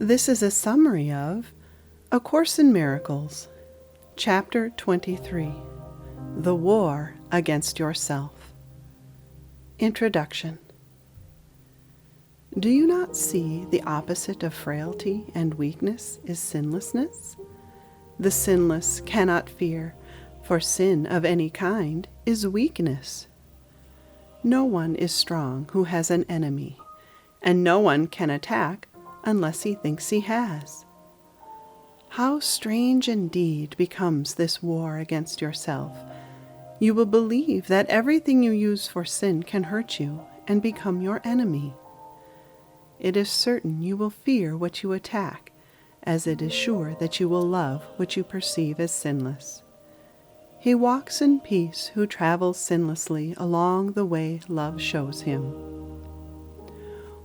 This is a summary of A Course in Miracles, Chapter 23, The War Against Yourself. Introduction. Do you not see the opposite of frailty and weakness is sinlessness? The sinless cannot fear, for sin of any kind is weakness. No one is strong who has an enemy, and no one can attack unless he thinks he has. How strange indeed becomes this war against yourself. You will believe that everything you use for sin can hurt you and become your enemy. It is certain you will fear what you attack, as it is sure that you will love what you perceive as sinless. He walks in peace who travels sinlessly along the way love shows him.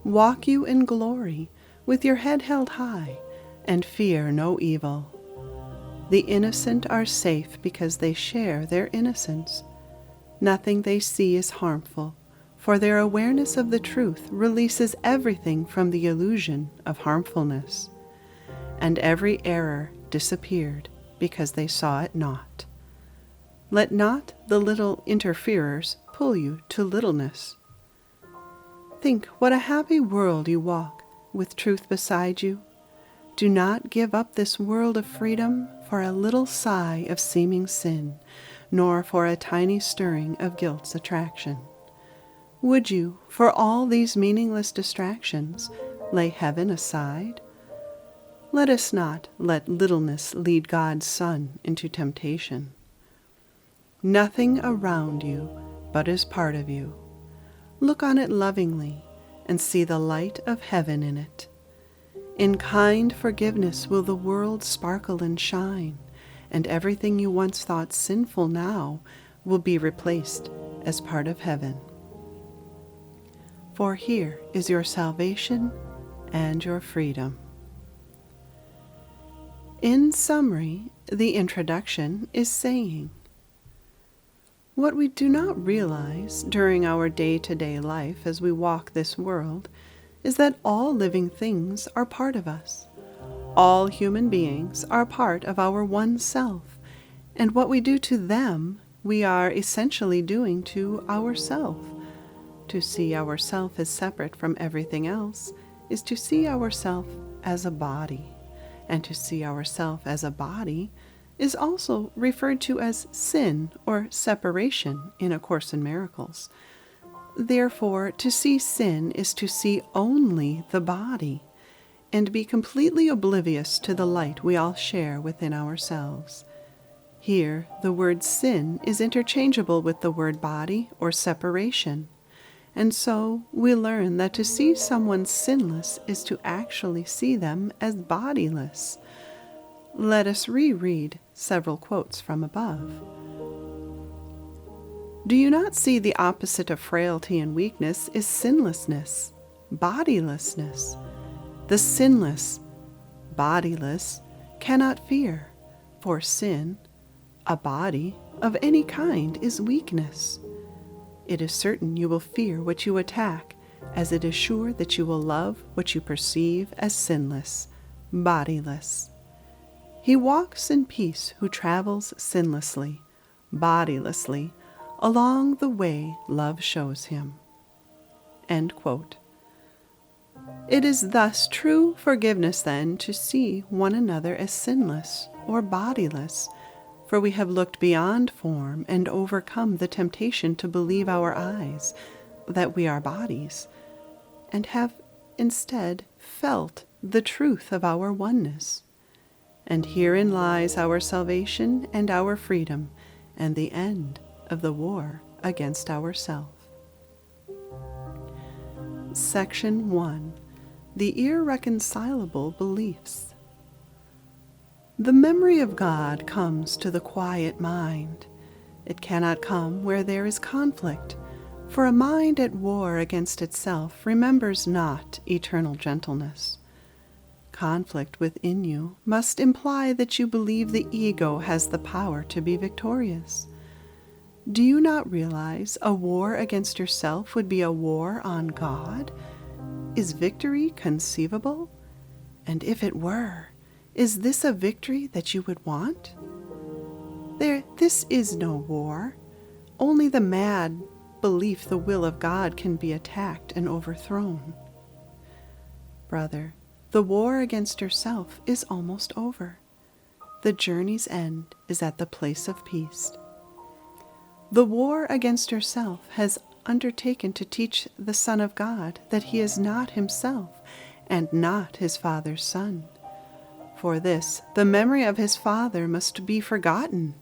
Walk you in glory, with your head held high, and fear no evil. The innocent are safe because they share their innocence. Nothing they see is harmful, for their awareness of the truth releases everything from the illusion of harmfulness. And every error disappeared because they saw it not. Let not the little interferers pull you to littleness. Think what a happy world you walk, with truth beside you. Do not give up this world of freedom for a little sigh of seeming sin, nor for a tiny stirring of guilt's attraction. Would you, for all these meaningless distractions, lay heaven aside? Let us not let littleness lead God's Son into temptation. Nothing around you but is part of you. Look on it lovingly and see the light of heaven in it. In kind forgiveness will the world sparkle and shine, and everything you once thought sinful now will be replaced as part of heaven. For here is your salvation and your freedom. In summary, the introduction is saying, what we do not realize during our day-to-day life as we walk this world is that all living things are part of us. All human beings are part of our one self, and what we do to them, we are essentially doing to ourself. To see ourself as separate from everything else is to see ourself as a body, and to see ourself as a body is also referred to as sin or separation in A Course in Miracles. Therefore, to see sin is to see only the body and be completely oblivious to the light we all share within ourselves. Here, the word sin is interchangeable with the word body or separation, and so we learn that to see someone sinless is to actually see them as bodiless. Let us reread several quotes from above. Do you not see the opposite of frailty and weakness is sinlessness, bodilessness? The sinless, bodiless, cannot fear, for sin, a body of any kind, is weakness. It is certain you will fear what you attack, as it is sure that you will love what you perceive as sinless, bodiless. He walks in peace who travels sinlessly, bodilessly, along the way love shows him. End quote. It is thus true forgiveness then to see one another as sinless or bodiless, for we have looked beyond form and overcome the temptation to believe our eyes that we are bodies, and have instead felt the truth of our oneness. And herein lies our salvation and our freedom, and the end of the war against ourself. Section 1. The Irreconcilable Beliefs. The memory of God comes to the quiet mind. It cannot come where there is conflict, for a mind at war against itself remembers not eternal gentleness. Conflict within you must imply that you believe the ego has the power to be victorious. Do you not realize a war against yourself would be a war on God? Is victory conceivable? And if it were, is this a victory that you would want? This is no war. Only the mad belief the will of God can be attacked and overthrown. Brother, the war against yourself is almost over. The journey's end is at the place of peace. The war against yourself has undertaken to teach the Son of God that he is not himself and not his Father's Son. For this, the memory of his Father must be forgotten.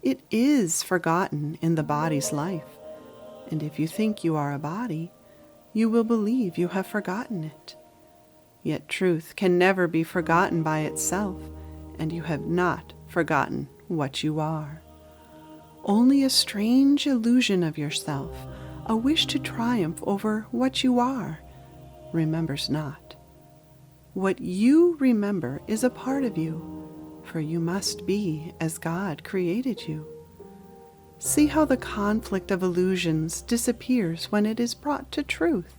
It is forgotten in the body's life, and if you think you are a body, you will believe you have forgotten it. Yet truth can never be forgotten by itself, and you have not forgotten what you are. Only a strange illusion of yourself, a wish to triumph over what you are, remembers not. What you remember is a part of you, for you must be as God created you. See how the conflict of illusions disappears when it is brought to truth.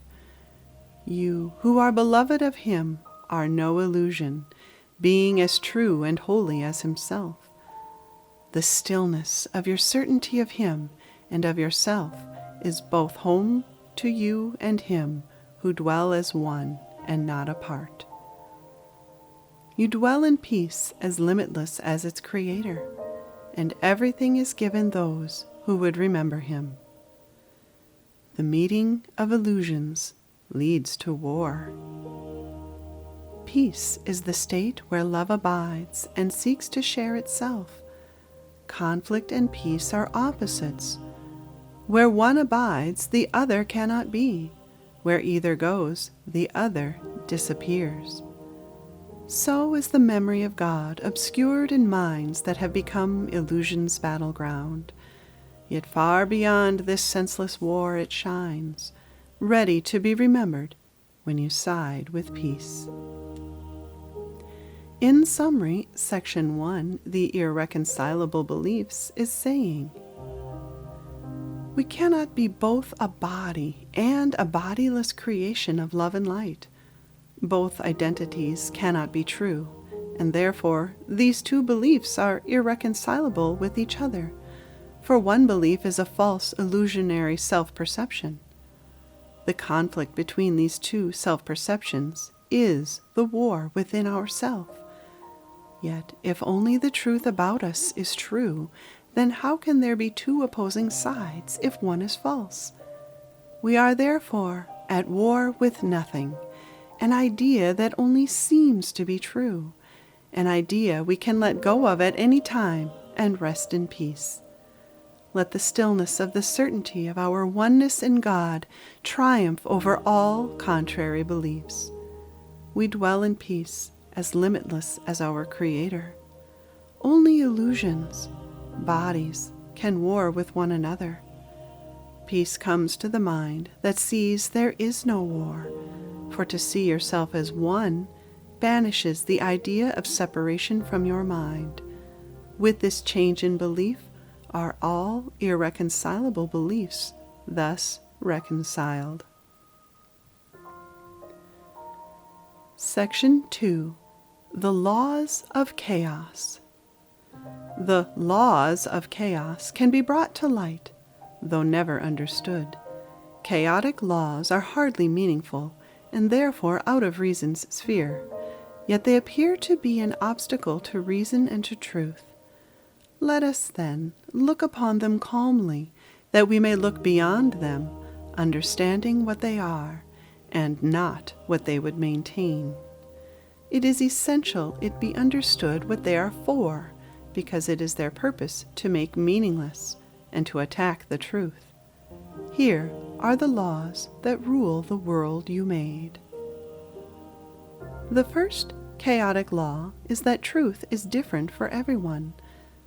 You, who are beloved of him, are no illusion, being as true and holy as himself. The stillness of your certainty of him and of yourself is both home to you and him, who dwell as one and not apart. You dwell in peace as limitless as its creator, and everything is given those who would remember him. The meeting of illusions leads to war. Peace is the state where love abides and seeks to share itself. Conflict and peace are opposites. Where one abides, the other cannot be. Where either goes, the other disappears. So is the memory of God obscured in minds that have become illusion's battleground. Yet far beyond this senseless war it shines, ready to be remembered when you side with peace. In summary, Section 1, The Irreconcilable Beliefs, is saying, we cannot be both a body and a bodiless creation of love and light. Both identities cannot be true, and therefore these two beliefs are irreconcilable with each other, for one belief is a false illusionary self-perception. The conflict between these two self-perceptions is the war within ourself. Yet, if only the truth about us is true, then how can there be two opposing sides if one is false? We are therefore at war with nothing, an idea that only seems to be true, an idea we can let go of at any time and rest in peace. Let the stillness of the certainty of our oneness in God triumph over all contrary beliefs. We dwell in peace as limitless as our Creator. Only illusions, bodies, can war with one another. Peace comes to the mind that sees there is no war, for to see yourself as one banishes the idea of separation from your mind. With this change in belief are all irreconcilable beliefs thus reconciled. Section 2. The Laws of Chaos. The laws of chaos can be brought to light, though never understood. Chaotic laws are hardly meaningful, and therefore out of reason's sphere, yet they appear to be an obstacle to reason and to truth. Let us, then, look upon them calmly, that we may look beyond them, understanding what they are, and not what they would maintain. It is essential it be understood what they are for, because it is their purpose to make meaningless and to attack the truth. Here are the laws that rule the world you made. The first chaotic law is that truth is different for everyone.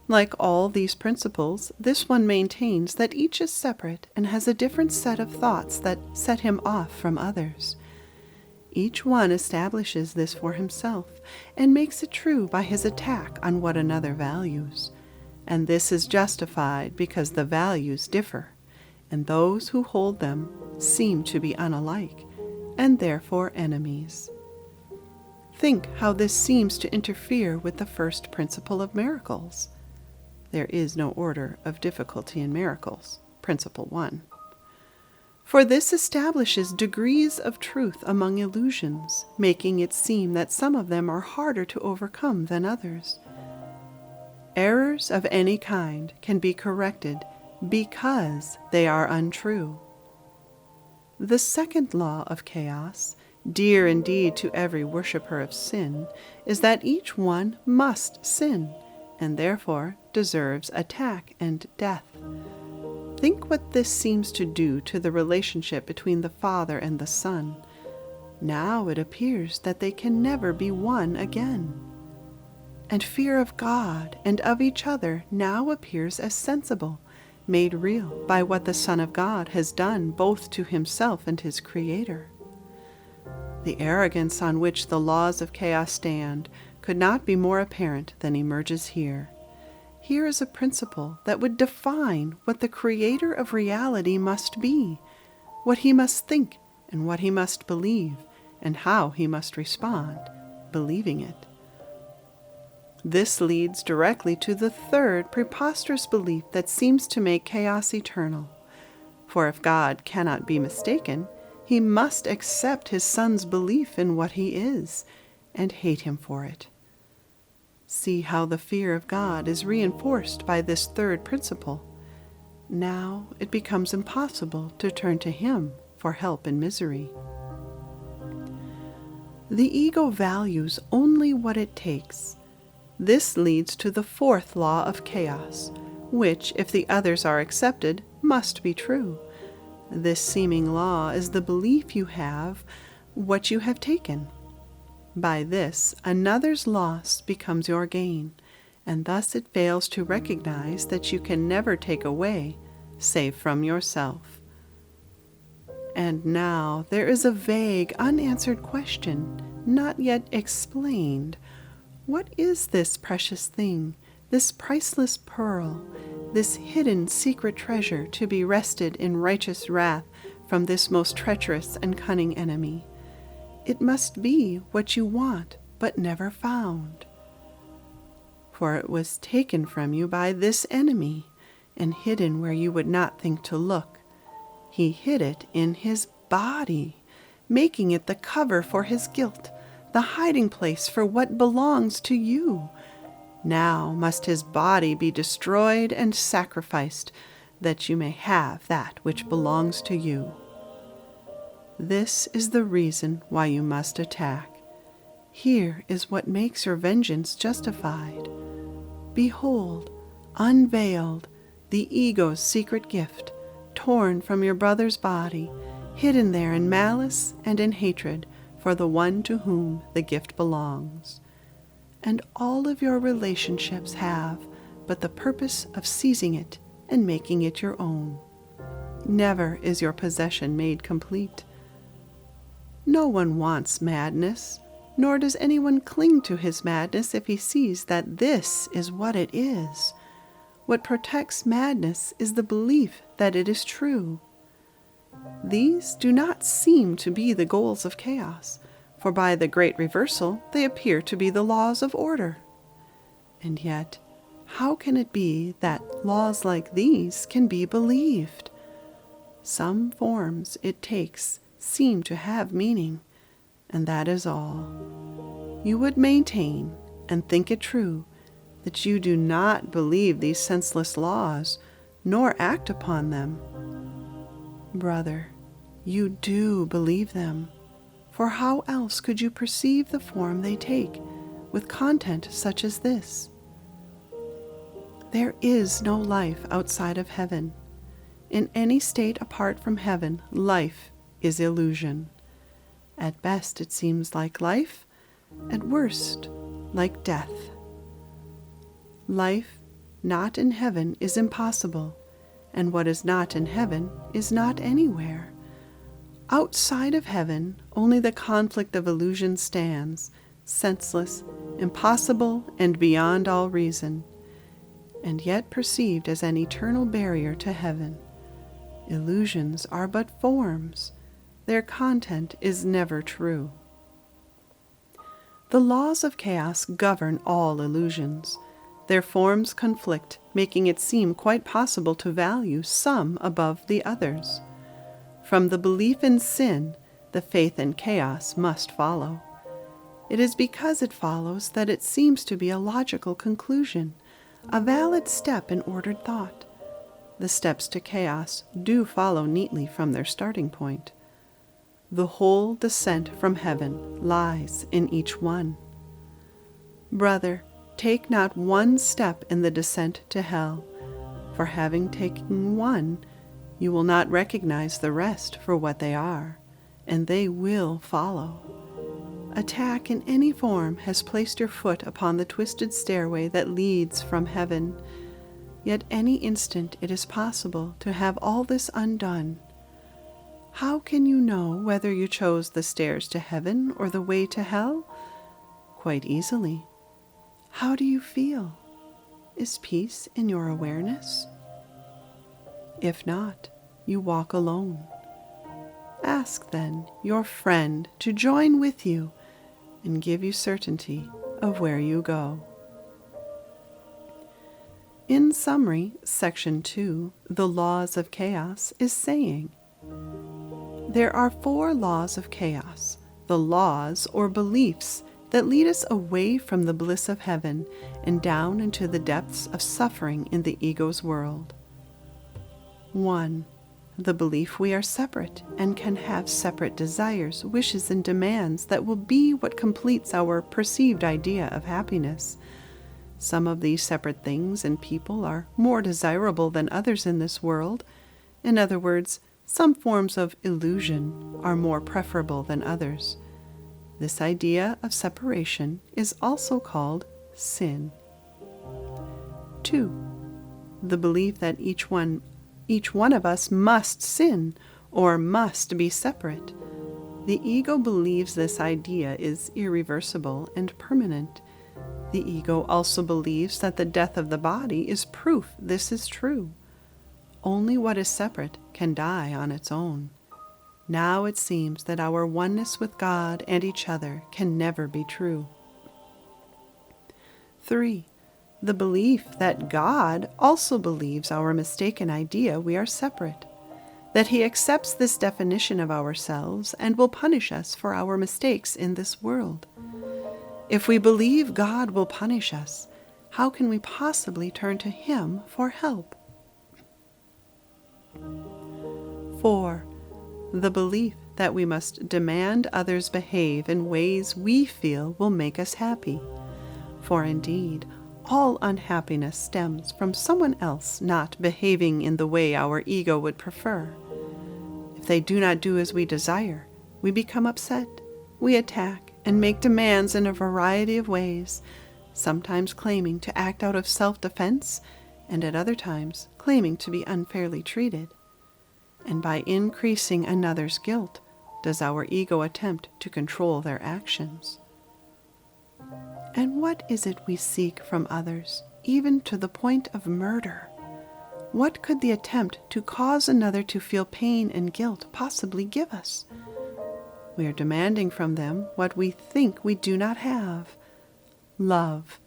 Like all these principles, this one maintains that each is separate and has a different set of thoughts that set him off from others. Each one establishes this for himself and makes it true by his attack on what another values. And this is justified because the values differ, and those who hold them seem to be unalike, and therefore enemies. Think how this seems to interfere with the first principle of miracles. There is no order of difficulty in miracles. Principle 1. For this establishes degrees of truth among illusions, making it seem that some of them are harder to overcome than others. Errors of any kind can be corrected because they are untrue. The second law of chaos, dear indeed to every worshipper of sin, is that each one must sin, and therefore deserves attack and death. Think what this seems to do to the relationship between the Father and the Son. Now it appears that they can never be one again. And fear of God and of each other now appears as sensible, made real by what the Son of God has done both to himself and his Creator. The arrogance on which the laws of chaos stand could not be more apparent than emerges here. Here is a principle that would define what the Creator of reality must be, what he must think and what he must believe, and how he must respond, believing it. This leads directly to the third preposterous belief that seems to make chaos eternal. For if God cannot be mistaken, he must accept his Son's belief in what he is, and hate him for it. See how the fear of God is reinforced by this third principle. Now it becomes impossible to turn to him for help in misery. The ego values only what it takes. This leads to the fourth law of chaos, which, if the others are accepted, must be true. This seeming law is the belief you have what you have taken. By this, another's loss becomes your gain, and thus it fails to recognize that you can never take away, save from yourself. And now there is a vague, unanswered question, not yet explained. What is this precious thing, this priceless pearl, this hidden secret treasure to be wrested in righteous wrath from this most treacherous and cunning enemy? It must be what you want, but never found. For it was taken from you by this enemy, and hidden where you would not think to look. He hid it in his body, making it the cover for his guilt, the hiding place for what belongs to you. Now must his body be destroyed and sacrificed, that you may have that which belongs to you. This is the reason why you must attack. Here is what makes your vengeance justified. Behold, unveiled, the ego's secret gift, torn from your brother's body, hidden there in malice and in hatred for the one to whom the gift belongs. And all of your relationships have but the purpose of seizing it and making it your own. Never is your possession made complete. No one wants madness, nor does anyone cling to his madness if he sees that this is what it is. What protects madness is the belief that it is true. These do not seem to be the goals of chaos, for by the great reversal they appear to be the laws of order. And yet, how can it be that laws like these can be believed? Some forms it takes seem to have meaning, and that is all. You would maintain, and think it true, that you do not believe these senseless laws, nor act upon them. Brother, you do believe them, for how else could you perceive the form they take, with content such as this? There is no life outside of heaven. In any state apart from heaven, life is illusion. At best it seems like life, at worst like death. Life not in heaven is impossible, and what is not in heaven is not anywhere. Outside of heaven, only the conflict of illusion stands, senseless, impossible, and beyond all reason, and yet perceived as an eternal barrier to heaven. Illusions are but forms. Their content is never true. The laws of chaos govern all illusions. Their forms conflict, making it seem quite possible to value some above the others. From the belief in sin, the faith in chaos must follow. It is because it follows that it seems to be a logical conclusion, a valid step in ordered thought. The steps to chaos do follow neatly from their starting point. The whole descent from heaven lies in each one. Brother, take not one step in the descent to hell, for having taken one, you will not recognize the rest for what they are, and they will follow. Attack in any form has placed your foot upon the twisted stairway that leads from heaven, yet any instant it is possible to have all this undone. How can you know whether you chose the stairs to heaven or the way to hell? Quite easily. How do you feel? Is peace in your awareness? If not, you walk alone. Ask then your friend to join with you and give you certainty of where you go. In summary, Section 2, The Laws of Chaos, is saying, there are 4 laws of chaos, the laws or beliefs that lead us away from the bliss of heaven and down into the depths of suffering in the ego's world. 1. The belief we are separate and can have separate desires, wishes, and demands that will be what completes our perceived idea of happiness. Some of these separate things and people are more desirable than others in this world. In other words, some forms of illusion are more preferable than others. This idea of separation is also called sin. 2. The belief that each one of us must sin or must be separate. The ego believes this idea is irreversible and permanent. The ego also believes that the death of the body is proof this is true. Only what is separate can die on its own. Now it seems that our oneness with God and each other can never be true. 3. The belief that God also believes our mistaken idea we are separate, that He accepts this definition of ourselves and will punish us for our mistakes in this world. If we believe God will punish us, how can we possibly turn to Him for help? 4. The belief that we must demand others behave in ways we feel will make us happy. For indeed, all unhappiness stems from someone else not behaving in the way our ego would prefer. If they do not do as we desire, we become upset, we attack, and make demands in a variety of ways, sometimes claiming to act out of self-defense, and at other times claiming to be unfairly treated. And by increasing another's guilt, does our ego attempt to control their actions. And what is it we seek from others, even to the point of murder? What could the attempt to cause another to feel pain and guilt possibly give us? We are demanding from them what we think we do not have: love.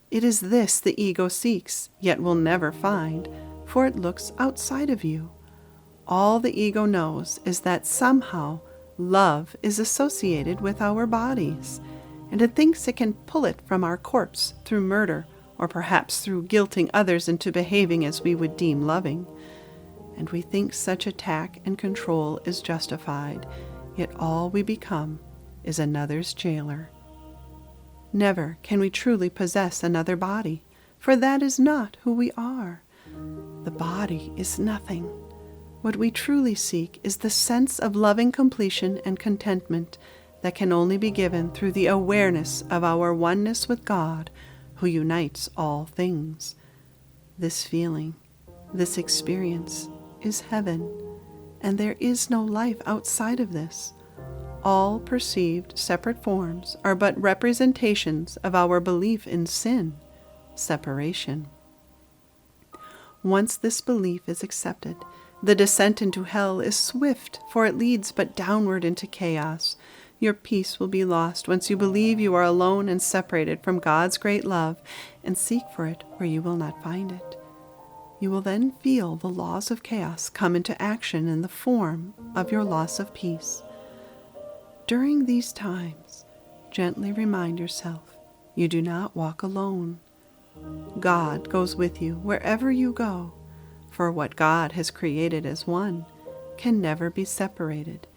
It is this the ego seeks, yet will never find, for it looks outside of you. All the ego knows is that somehow love is associated with our bodies, and it thinks it can pull it from our corpse through murder, or perhaps through guilting others into behaving as we would deem loving. And we think such attack and control is justified, yet all we become is another's jailer. Never can we truly possess another body, for that is not who we are. The body is nothing. What we truly seek is the sense of loving completion and contentment that can only be given through the awareness of our oneness with God, who unites all things. This feeling, this experience, is heaven, and there is no life outside of this. All perceived separate forms are but representations of our belief in sin, separation. Once this belief is accepted, the descent into hell is swift, for it leads but downward into chaos, Your peace will be lost once you believe you are alone and separated from God's great love and seek for it where you will not find it. You will then feel the laws of chaos come into action in the form of your loss of peace. During these times, gently remind yourself you do not walk alone. God goes with you wherever you go, for what God has created as one can never be separated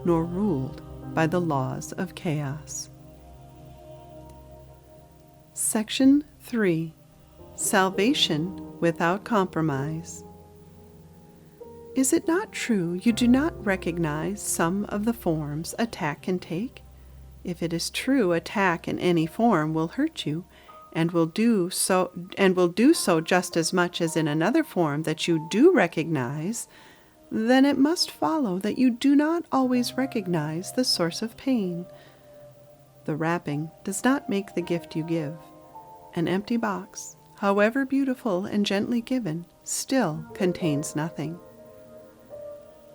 nor ruled by the laws of chaos. Section 3. Salvation without compromise. Is it not true you do not recognize some of the forms attack can take? If it is true attack in any form will hurt you, and will do so just as much as in another form that you do recognize, then it must follow that you do not always recognize the source of pain. The wrapping does not make the gift you give. An empty box, however beautiful and gently given, still contains nothing.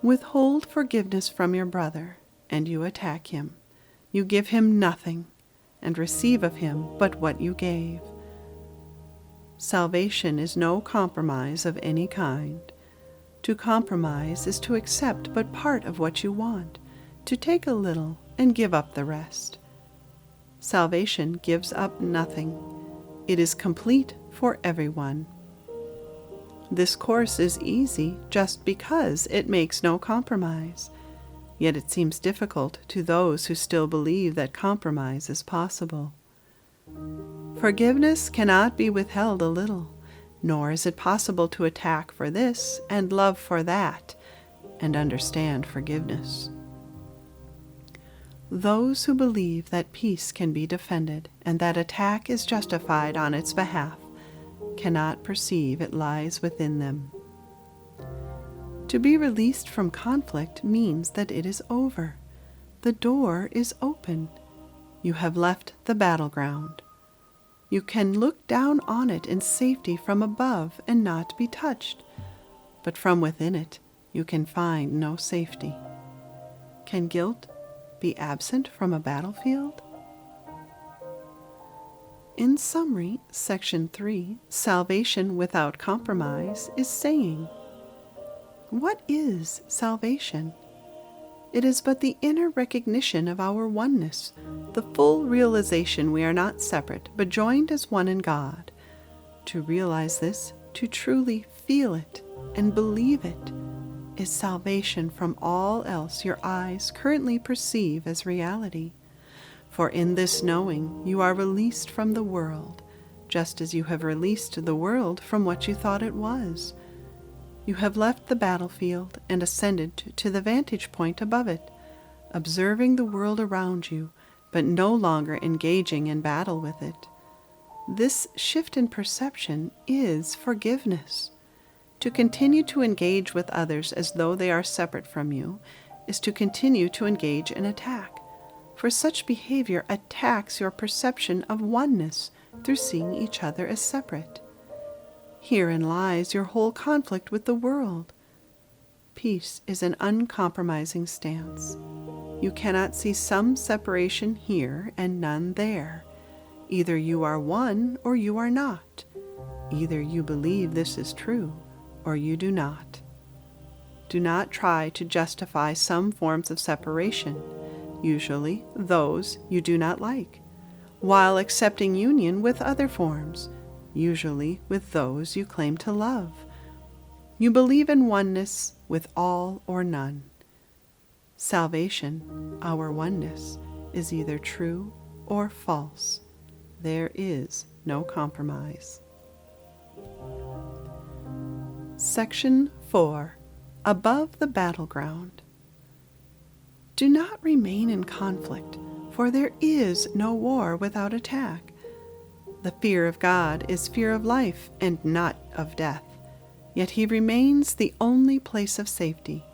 Withhold forgiveness from your brother, and you attack him. You give him nothing, and receive of him but what you gave. Salvation is no compromise of any kind. To compromise is to accept but part of what you want, to take a little and give up the rest. Salvation gives up nothing. It is complete for everyone. This course is easy just because it makes no compromise, yet it seems difficult to those who still believe that compromise is possible. Forgiveness cannot be withheld a little, nor is it possible to attack for this and love for that, and understand forgiveness. Those who believe that peace can be defended and that attack is justified on its behalf cannot perceive it lies within them. To be released from conflict means that it is over. The door is open. You have left the battleground. You can look down on it in safety from above and not be touched, but from within it you can find no safety. Can guilt be absent from a battlefield? In summary, Section 3, Salvation without compromise, is saying, what is salvation? It is but the inner recognition of our oneness, the full realization we are not separate, but joined as one in God. To realize this, to truly feel it and believe it, is salvation from all else your eyes currently perceive as reality. For in this knowing, you are released from the world, just as you have released the world from what you thought it was. You have left the battlefield and ascended to the vantage point above it, observing the world around you, but no longer engaging in battle with it. This shift in perception is forgiveness. To continue to engage with others as though they are separate from you is to continue to engage in attack, for such behavior attacks your perception of oneness through seeing each other as separate. Herein lies your whole conflict with the world. Peace is an uncompromising stance. You cannot see some separation here and none there. Either you are one or you are not. Either you believe this is true or you do not. Do not try to justify some forms of separation, usually those you do not like, while accepting union with other forms, usually with those you claim to love. You believe in oneness with all or none. Salvation, our oneness, is either true or false. There is no compromise. Section 4. Above the battleground. Do not remain in conflict, for there is no war without attack. The fear of God is fear of life and not of death, yet He remains the only place of safety.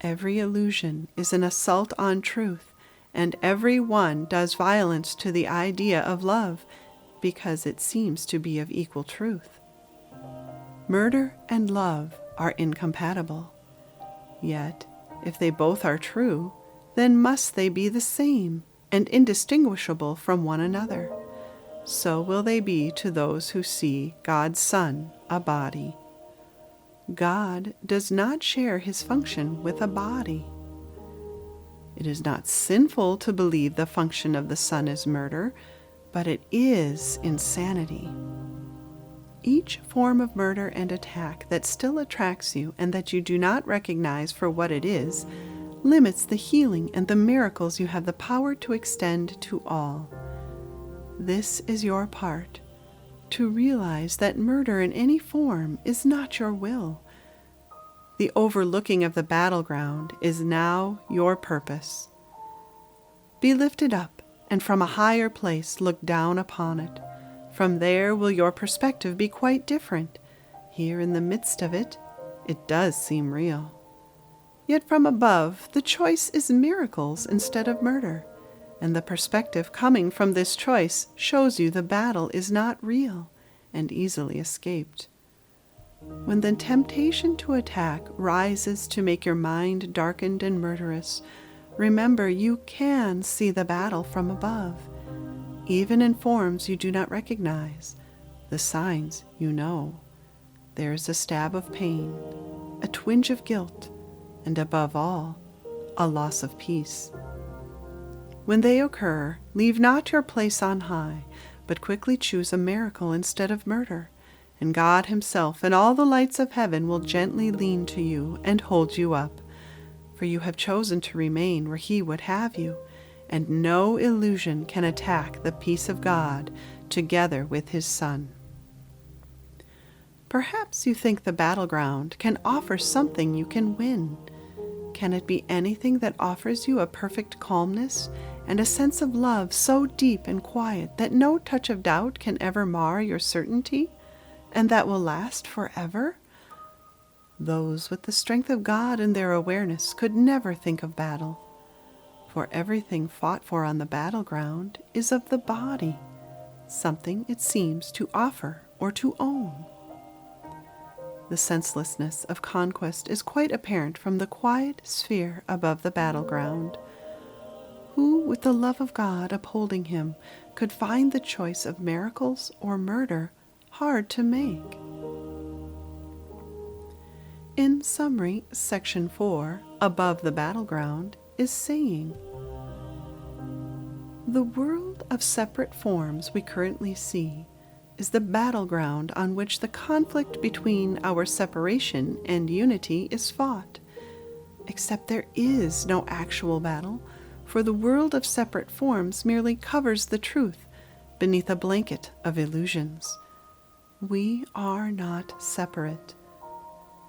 Every illusion is an assault on truth, and every one does violence to the idea of love, because it seems to be of equal truth. Murder and love are incompatible. Yet, if they both are true, then must they be the same and indistinguishable from one another. So will they be to those who see God's Son a body. God does not share his function with a body. It is not sinful to believe the function of the Son is murder, but it is insanity. Each form of murder and attack that still attracts you and that you do not recognize for what it is, limits the healing and the miracles you have the power to extend to all. This is your part, to realize that murder in any form is not your will. The overlooking of the battleground is now your purpose. Be lifted up, and from a higher place look down upon it. From there will your perspective be quite different. Here in the midst of it, it does seem real. Yet from above, the choice is miracles instead of murder, and the perspective coming from this choice shows you the battle is not real and easily escaped. When the temptation to attack rises to make your mind darkened and murderous, remember you can see the battle from above, even in forms you do not recognize, the signs you know. There is a stab of pain, a twinge of guilt, and above all, a loss of peace. When they occur, leave not your place on high, but quickly choose a miracle instead of murder, and God himself and all the lights of heaven will gently lean to you and hold you up, for you have chosen to remain where he would have you, and no illusion can attack the peace of God together with his Son. Perhaps you think the battleground can offer something you can win. Can it be anything that offers you a perfect calmness and a sense of love so deep and quiet that no touch of doubt can ever mar your certainty, and that will last forever? Those with the strength of God in their awareness could never think of battle, for everything fought for on the battleground is of the body, something it seems to offer or to own. The senselessness of conquest is quite apparent from the quiet sphere above the battleground. Who, with the love of God upholding him, could find the choice of miracles or murder hard to make? In summary, Section 4, above the battleground, is saying, the world of separate forms we currently see is the battleground on which the conflict between our separation and unity is fought. Except there is no actual battle, for the world of separate forms merely covers the truth beneath a blanket of illusions. We are not separate.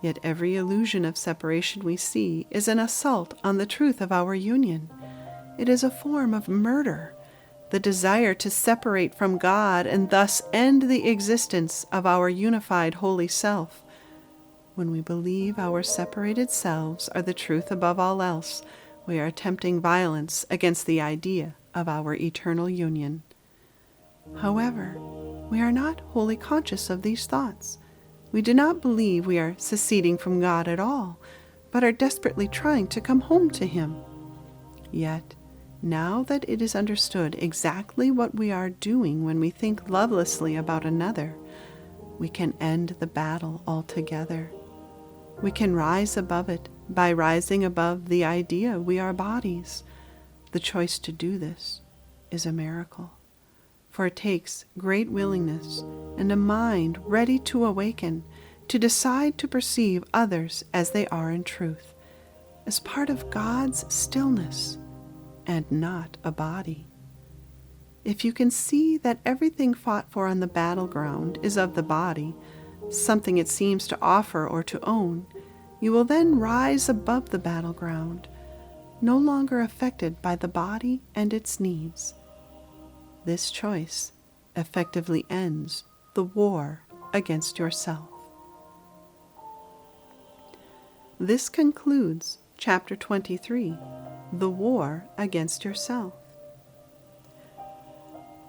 Yet every illusion of separation we see is an assault on the truth of our union. It is a form of murder, the desire to separate from God and thus end the existence of our unified holy self. When we believe our separated selves are the truth above all else, we are attempting violence against the idea of our eternal union. However, we are not wholly conscious of these thoughts. We do not believe we are seceding from God at all, but are desperately trying to come home to him. Yet, now that it is understood exactly what we are doing when we think lovelessly about another, we can end the battle altogether. We can rise above it by rising above the idea we are bodies. The choice to do this is a miracle, for it takes great willingness and a mind ready to awaken, to decide to perceive others as they are in truth, as part of God's stillness, and not a body. If you can see that everything fought for on the battleground is of the body, something it seems to offer or to own, you will then rise above the battleground, no longer affected by the body and its needs. This choice effectively ends the war against yourself. This concludes Chapter 23, The War Against Yourself.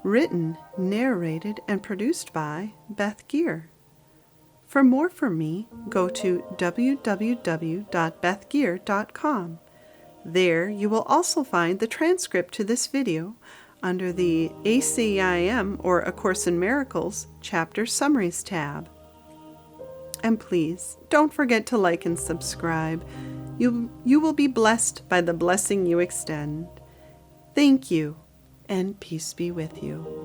Written, narrated, and produced by Beth Geer. For more from me, go to www.bethgeer.com. There you will also find the transcript to this video under the ACIM, or A Course in Miracles, Chapter Summaries tab. And please, don't forget to like and subscribe. You will be blessed by the blessing you extend. Thank you, and peace be with you.